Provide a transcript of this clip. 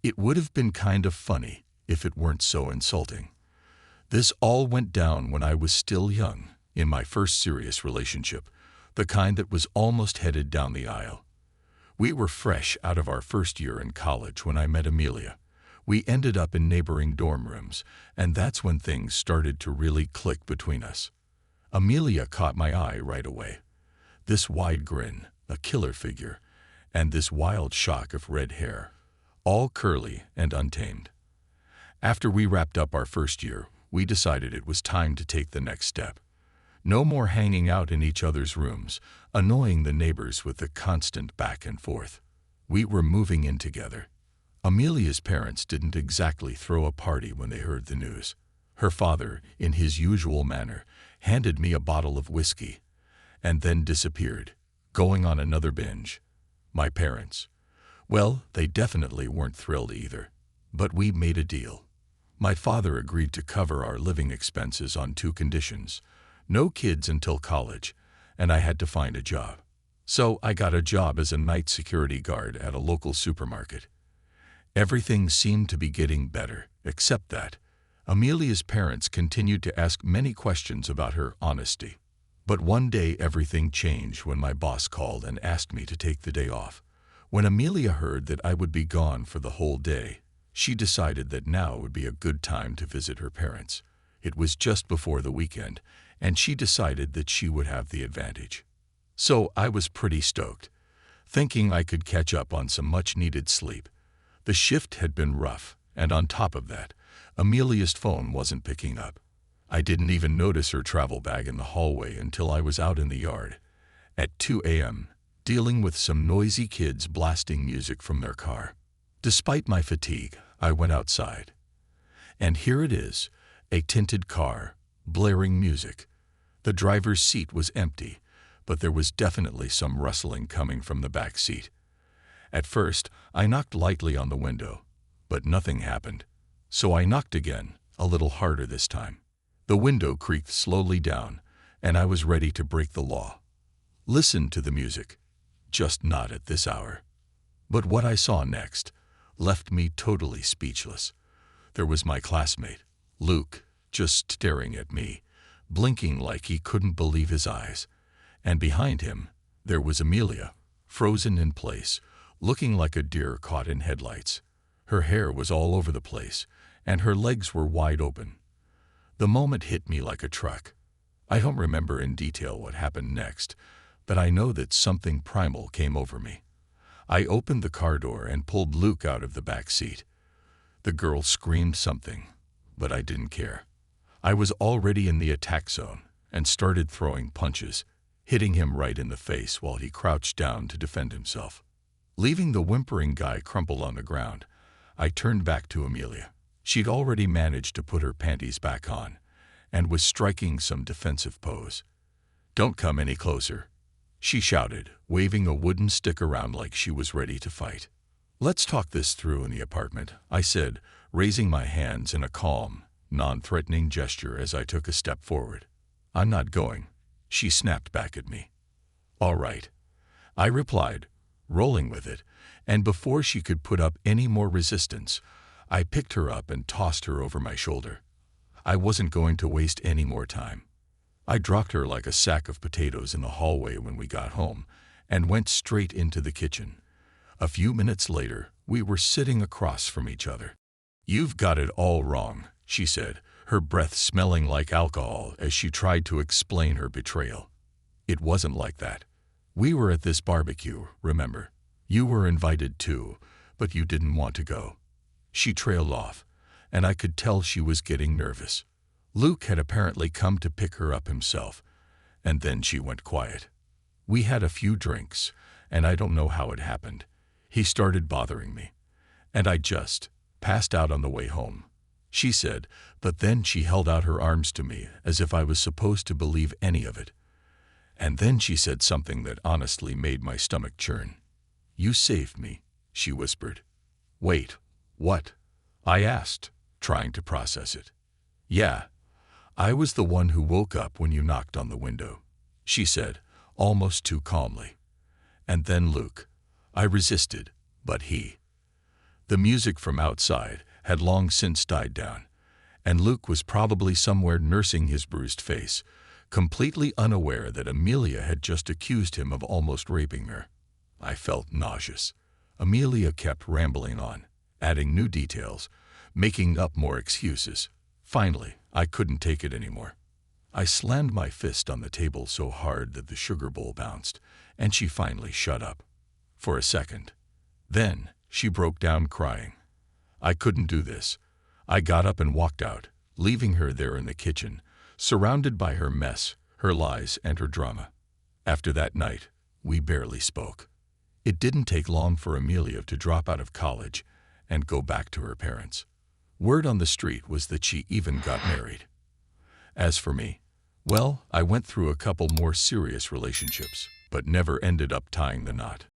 It would have been kind of funny if it weren't so insulting. This all went down when I was still young, in my first serious relationship, the kind that was almost headed down the aisle. We were fresh out of our first year in college when I met Amelia. We ended up in neighboring dorm rooms, and that's when things started to really click between us. Amelia caught my eye right away. This wide grin, a killer figure, and this wild shock of red hair, all curly and untamed. After we wrapped up our first year, we decided it was time to take the next step. No more hanging out in each other's rooms, annoying the neighbors with the constant back and forth. We were moving in together. Amelia's parents didn't exactly throw a party when they heard the news. Her father, in his usual manner, handed me a bottle of whiskey, and then disappeared, going on another binge. My parents, well, they definitely weren't thrilled either. But we made a deal. My father agreed to cover our living expenses on 2 conditions. No kids until college, and I had to find a job. So I got a job as a night security guard at a local supermarket. Everything seemed to be getting better, except that Amelia's parents continued to ask many questions about her honesty. But one day everything changed when my boss called and asked me to take the day off. When Amelia heard that I would be gone for the whole day, she decided that now would be a good time to visit her parents. It was just before the weekend, and she decided that she would have the advantage. So I was pretty stoked, thinking I could catch up on some much-needed sleep. The shift had been rough, and on top of that, Amelia's phone wasn't picking up. I didn't even notice her travel bag in the hallway until I was out in the yard, at 2 a.m., dealing with some noisy kids blasting music from their car. Despite my fatigue, I went outside. And here it is, a tinted car, blaring music. The driver's seat was empty, but there was definitely some rustling coming from the back seat. At first, I knocked lightly on the window, but nothing happened. So I knocked again, a little harder this time. The window creaked slowly down, and I was ready to break the law. Listen to the music, just not at this hour. But what I saw next left me totally speechless. There was my classmate, Luke, just staring at me, blinking like he couldn't believe his eyes. And behind him, there was Amelia, frozen in place, looking like a deer caught in headlights. Her hair was all over the place, and her legs were wide open. The moment hit me like a truck. I don't remember in detail what happened next, but I know that something primal came over me. I opened the car door and pulled Luke out of the back seat. The girl screamed something, but I didn't care. I was already in the attack zone and started throwing punches, hitting him right in the face while he crouched down to defend himself. Leaving the whimpering guy crumpled on the ground, I turned back to Amelia. She'd already managed to put her panties back on and was striking some defensive pose. "Don't come any closer," she shouted, waving a wooden stick around like she was ready to fight. "Let's talk this through in the apartment," I said, raising my hands in a calm, non-threatening gesture as I took a step forward. "I'm not going," she snapped back at me. "All right," I replied, rolling with it, and before she could put up any more resistance, I picked her up and tossed her over my shoulder. I wasn't going to waste any more time. I dropped her like a sack of potatoes in the hallway when we got home and went straight into the kitchen. A few minutes later, we were sitting across from each other. "You've got it all wrong," she said, her breath smelling like alcohol as she tried to explain her betrayal. "It wasn't like that. We were at this barbecue, remember? You were invited too, but you didn't want to go." She trailed off, and I could tell she was getting nervous. Luke had apparently come to pick her up himself, and then she went quiet. We had a few drinks, and I don't know how it happened. He started bothering me, and I just passed out on the way home, she said, but then she held out her arms to me as if I was supposed to believe any of it. And then she said something that honestly made my stomach churn. "You saved me," she whispered. "Wait, what?" I asked, trying to process it. "Yeah, I was the one who woke up when you knocked on the window," she said, almost too calmly. "And then Luke. I resisted, but he..." The music from outside had long since died down, and Luke was probably somewhere nursing his bruised face, completely unaware that Amelia had just accused him of almost raping her. I felt nauseous. Amelia kept rambling on, adding new details, making up more excuses. Finally, I couldn't take it anymore. I slammed my fist on the table so hard that the sugar bowl bounced, and she finally shut up. For a second. Then, she broke down crying. I couldn't do this. I got up and walked out, leaving her there in the kitchen, surrounded by her mess, her lies, and her drama. After that night, we barely spoke. It didn't take long for Amelia to drop out of college and go back to her parents. Word on the street was that she even got married. As for me, well, I went through a couple more serious relationships, but never ended up tying the knot.